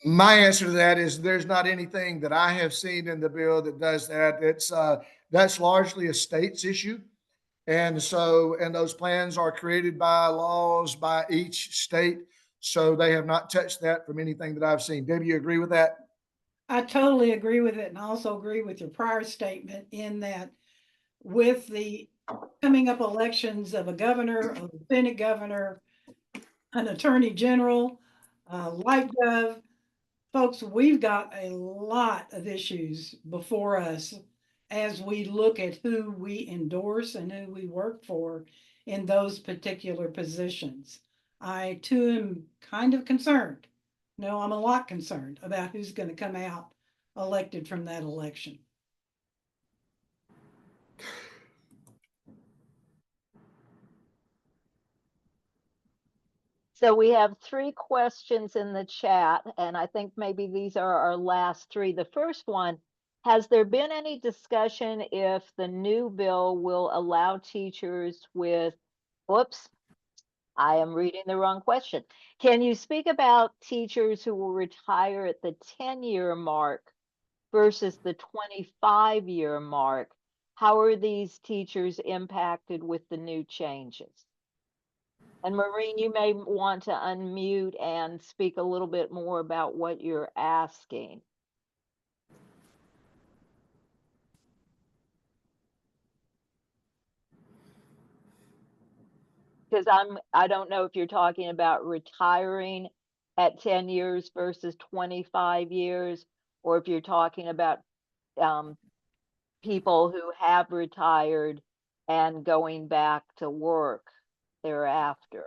My answer to that is there's not anything that I have seen in the bill that does that. That's largely a state's issue. And those plans are created by laws by each state. So they have not touched that from anything that I've seen. Debbie, you agree with that?
I totally agree with it, and I also agree with your prior statement in that with the coming up elections of a governor, a lieutenant governor, an attorney general, light gov, folks, we've got a lot of issues before us as we look at who we endorse and who we work for in those particular positions. I too am kind of concerned. No, I'm a lot concerned about who's going to come out elected from that election.
So we have 3 questions in the chat, and I think maybe these are our last 3. The first one, has there been any discussion if the new bill will allow teachers with, whoops, I am reading the wrong question. Can you speak about teachers who will retire at the 10-year mark versus the 25-year mark? How are these teachers impacted with the new changes? And Maureen, you may want to unmute and speak a little bit more about what you're asking. Because I don't know if you're talking about retiring at 10 years versus 25 years, or if you're talking about people who have retired and going back to work thereafter.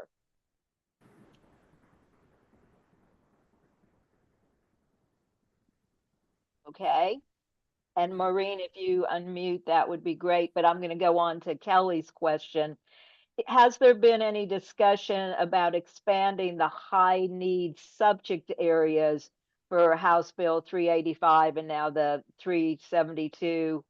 Okay. And Maureen, if you unmute, that would be great. But I'm going to go on to Kelly's question. Has there been any discussion about expanding the high need subject areas for House Bill 385 and now the 372?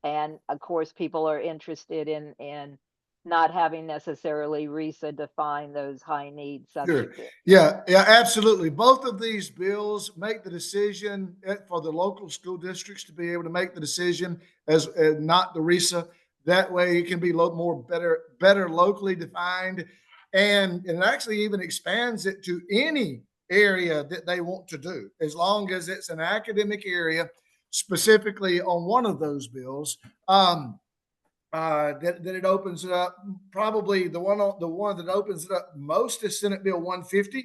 And of course, people are interested in not having necessarily RISA define those high need subject areas.
Yeah, absolutely. Both of these bills make the decision for the local school districts to be able to make the decision as not the RISA. That way it can be better locally defined. And it actually even expands it to any area that they want to do, as long as it's an academic area, specifically on one of those bills. That it opens it up. Probably the one that opens it up most is Senate Bill 150,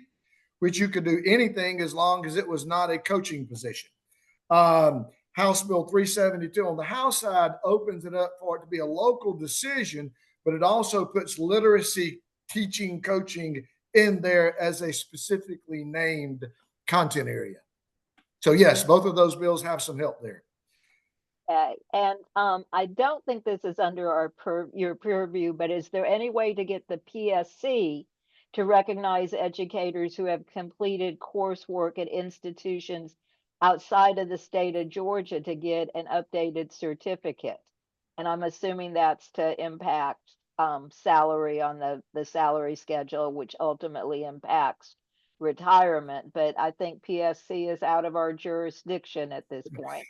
which you could do anything as long as it was not a coaching position. House Bill 372 on the House side opens it up for it to be a local decision, but it also puts literacy teaching, coaching in there as a specifically named content area. So yes, both of those bills have some help there.
And I don't think this is under your purview, but is there any way to get the PSC to recognize educators who have completed coursework at institutions outside of the state of Georgia to get an updated certificate? And I'm assuming that's to impact salary on the salary schedule, which ultimately impacts retirement. But I think PSC is out of our jurisdiction at this point.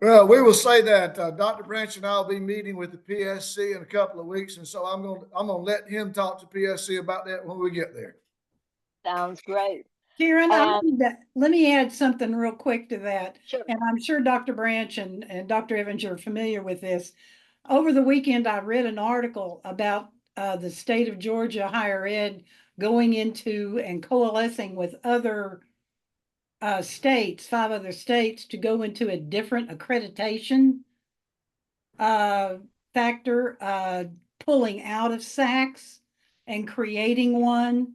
Well, we will say that Dr. Branch and I will be meeting with the PSC in a couple of weeks, and so I'm gonna let him talk to PSC about that when we get there.
Sounds great.
Karen,
And
let me add something real quick to that.
sure.
And I'm sure Dr. Branch and Dr. Evans, you're familiar with this. Over the weekend, I read an article about the state of Georgia higher ed going into and coalescing with other states, 5 other states, to go into a different accreditation factor, pulling out of SACS and creating one.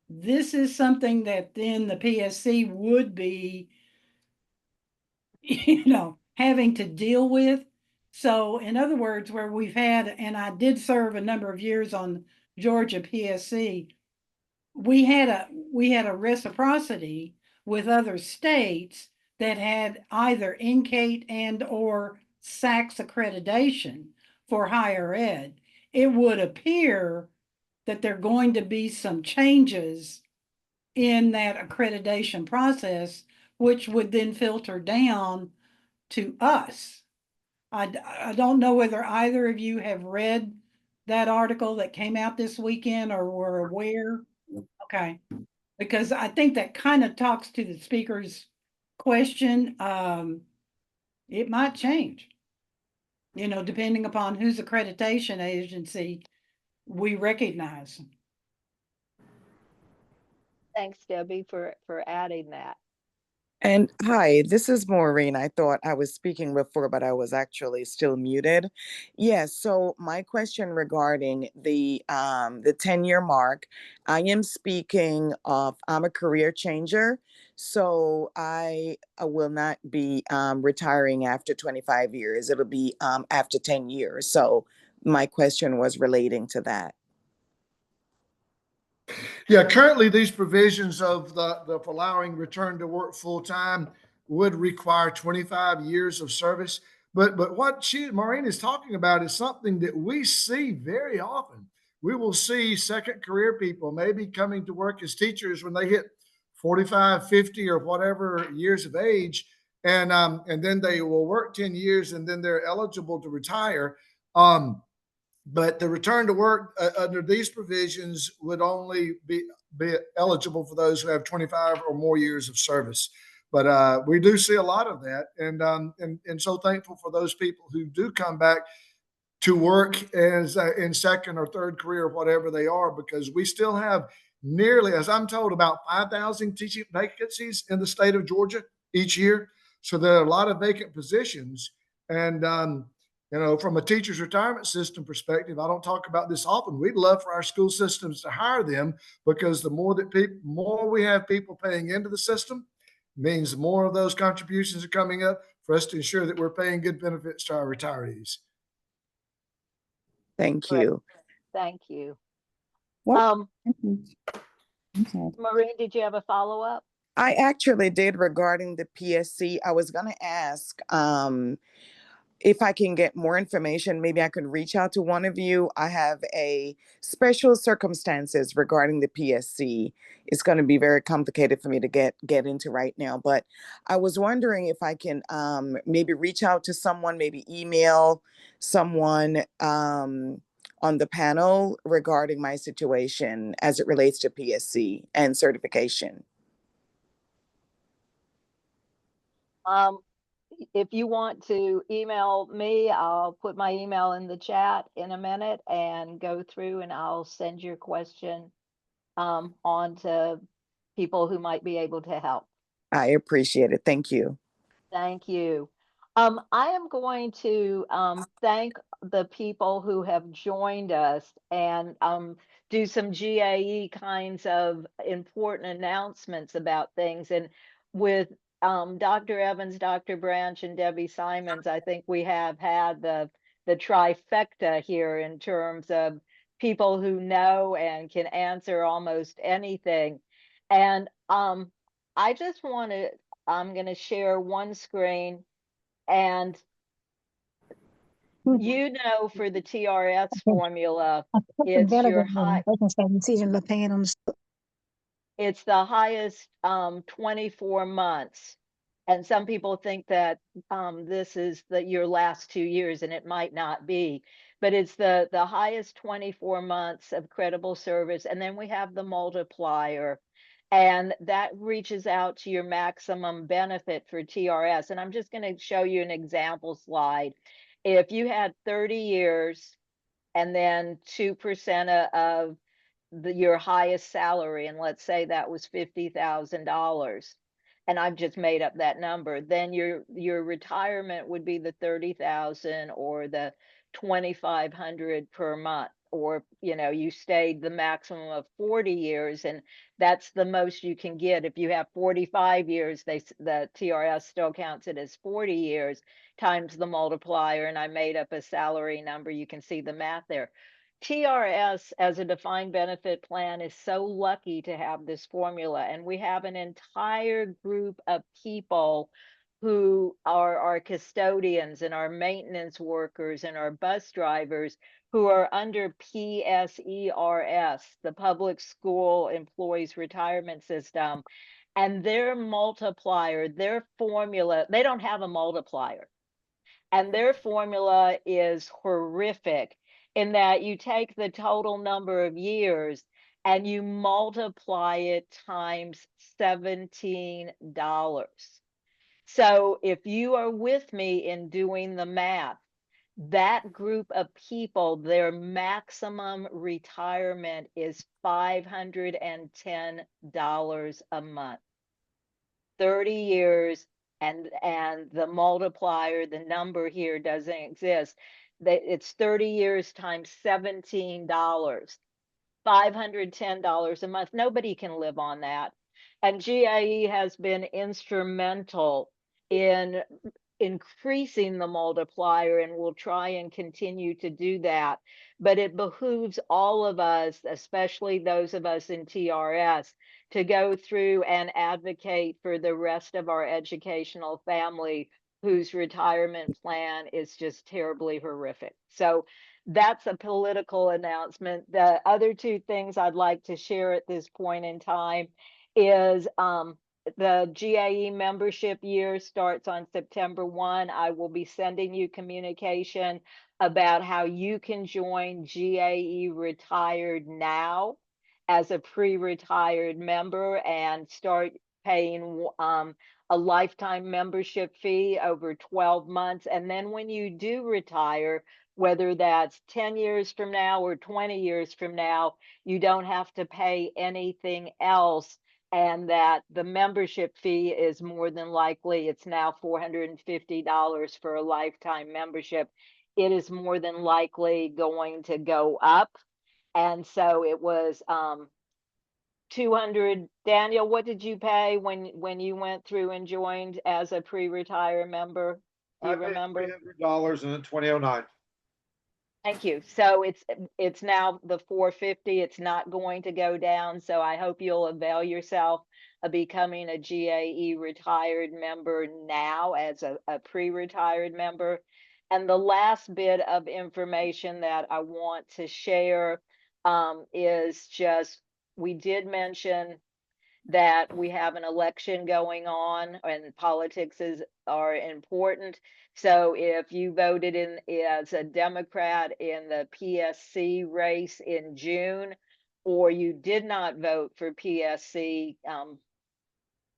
This is something that then the PSC would be, having to deal with. So in other words, where we've had, and I did serve a number of years on Georgia PSC, we had a reciprocity with other states that had either NCATE and or SACS accreditation for higher ed. It would appear that there are going to be some changes in that accreditation process, which would then filter down to us. I don't know whether either of you have read that article that came out this weekend or were aware. Okay, because I think that kind of talks to the speaker's question. It might change, depending upon whose accreditation agency we recognize.
Thanks, Debbie, for adding that.
And hi, this is Maureen. I thought I was speaking before, but I was actually still muted. Yes, so my question regarding the 10-year mark, I am speaking of, I'm a career changer, so I will not be retiring after 25 years. It'll be after 10 years. So my question was relating to that.
Yeah, currently these provisions of the allowing return to work full time would require 25 years of service. But what Maureen is talking about is something that we see very often. We will see second career people maybe coming to work as teachers when they hit 45, 50 or whatever years of age. And then they will work 10 years and then they're eligible to retire. But the return to work under these provisions would only be eligible for those who have 25 or more years of service. But we do see a lot of that, and so thankful for those people who do come back to work as in second or third career, whatever they are, because we still have nearly, as I'm told, about 5,000 teaching vacancies in the state of Georgia each year. So there are a lot of vacant positions, and from a teacher's retirement system perspective, I don't talk about this often. We'd love for our school systems to hire them, because the more we have people paying into the system, means more of those contributions are coming up for us to ensure that we're paying good benefits to our retirees.
Thank you.
Thank you.
What?
Maureen, did you have a follow-up?
I actually did regarding the PSC. I was going to ask if I can get more information. Maybe I can reach out to one of you. I have a special circumstances regarding the PSC. It's going to be very complicated for me to get into right now, but I was wondering if I can maybe reach out to someone, maybe email someone on the panel regarding my situation as it relates to PSC and certification.
Um, if you want to email me, I'll put my email in the chat in a minute and go through and I'll send your question on to people who might be able to help.
I appreciate it. Thank you.
Thank you. I am going to thank the people who have joined us and do some GAE kinds of important announcements about things. And with Dr. Evans, Dr. Branch, and Debbie Simons, I think we have had the trifecta here in terms of people who know and can answer almost anything. And I just want to I'm going to share one screen and for the TRS formula, it's your high, it's the highest 24 months. And some people think that this is your last 2 years, and it might not be, but it's the highest 24 months of credible service. And then we have the multiplier, and that reaches out to your maximum benefit for TRS. And I'm just going to show you an example slide. If you had 30 years and then 2% of your highest salary, and let's say that was $50,000, and I've just made up that number, then your retirement would be the 30,000 or the 2,500 per month. Or you stayed the maximum of 40 years, and that's the most you can get. If you have 45 years, the TRS still counts it as 40 years times the multiplier, and I made up a salary number. You can see the math there. TRS as a defined benefit plan is so lucky to have this formula, and we have an entire group of people who are our custodians and our maintenance workers and our bus drivers who are under PSERS, the Public School Employees Retirement System, and their multiplier, their formula, they don't have a multiplier. And their formula is horrific in that you take the total number of years and you multiply it times $17. So if you are with me in doing the math, that group of people, their maximum retirement is $510 a month. 30 years, and the multiplier, the number here doesn't exist. It's 30 years times $17, $510 a month. Nobody can live on that. And GAE has been instrumental in increasing the multiplier, and we'll try and continue to do that. But it behooves all of us, especially those of us in TRS, to go through and advocate for the rest of our educational family whose retirement plan is just terribly horrific. So that's a political announcement. The other two things I'd like to share at this point in time is the GAE membership year starts on September 1. I will be sending you communication about how you can join GAE-Retired now as a pre-retired member and start paying a lifetime membership fee over 12 months. And then when you do retire, whether that's 10 years from now or 20 years from now, you don't have to pay anything else. And that the membership fee is more than likely, it's now $450 for a lifetime membership. It is more than likely going to go up. And so it was 200. Daniel, what did you pay when you went through and joined as a pre-retire member? Do you remember?
$300 and 2009.
Thank you. So it's now the 450. It's not going to go down. So I hope you'll avail yourself of becoming a GAE-Retired member now as a pre-retired member. And the last bit of information that I want to share is just, we did mention that we have an election going on and politics are important. So if you voted in as a Democrat in the PSC race in June, or you did not vote for PSC,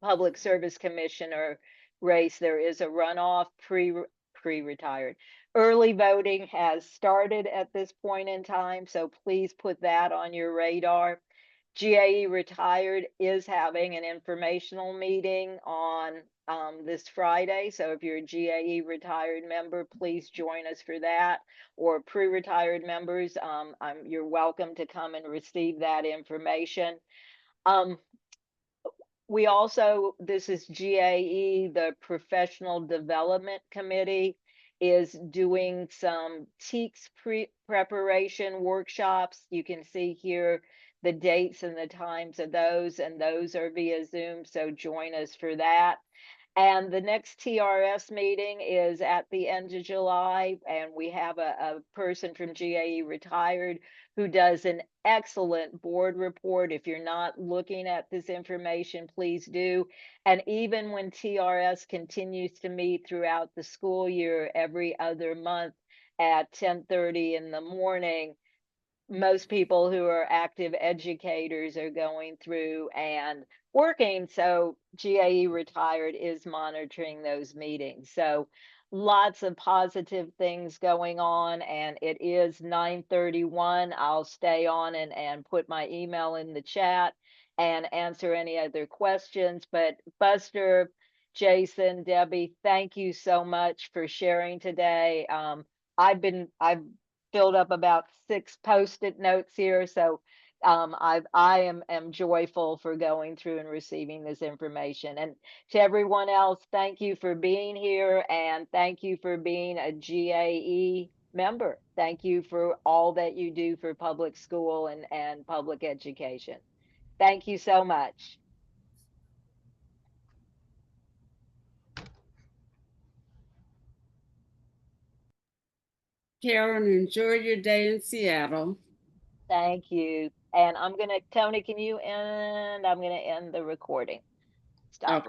Public Service Commissioner, race. There is a runoff pre-retired. Early voting has started at this point in time, so please put that on your radar. GAE-Retired is having an informational meeting on this Friday. So if you're a GAE-Retired member, please join us for that. Or pre-retired members, you're welcome to come and receive that information. We also, this is GAE, the Professional Development Committee is doing some TEKS preparation workshops. You can see here the dates and the times of those, and those are via Zoom, so join us for that. And the next TRS meeting is at the end of July, and we have a person from GAE-Retired who does an excellent board report. If you're not looking at this information, please do. And even when TRS continues to meet throughout the school year every other month at 10:30 in the morning, most people who are active educators are going through and working. So GAE-Retired is monitoring those meetings. So lots of positive things going on, and it is 9:31. I'll stay on and put my email in the chat and answer any other questions. But Buster, Jason, Debbie, thank you so much for sharing today. I've filled up about 6 Post-it notes here. So I am joyful for going through and receiving this information. And to everyone else, thank you for being here, and thank you for being a GAE member. Thank you for all that you do for public school and public education. Thank you so much.
Karen, enjoy your day in Seattle.
Thank you. And Tony, can you end? I'm gonna end the recording. Stop.
Okay.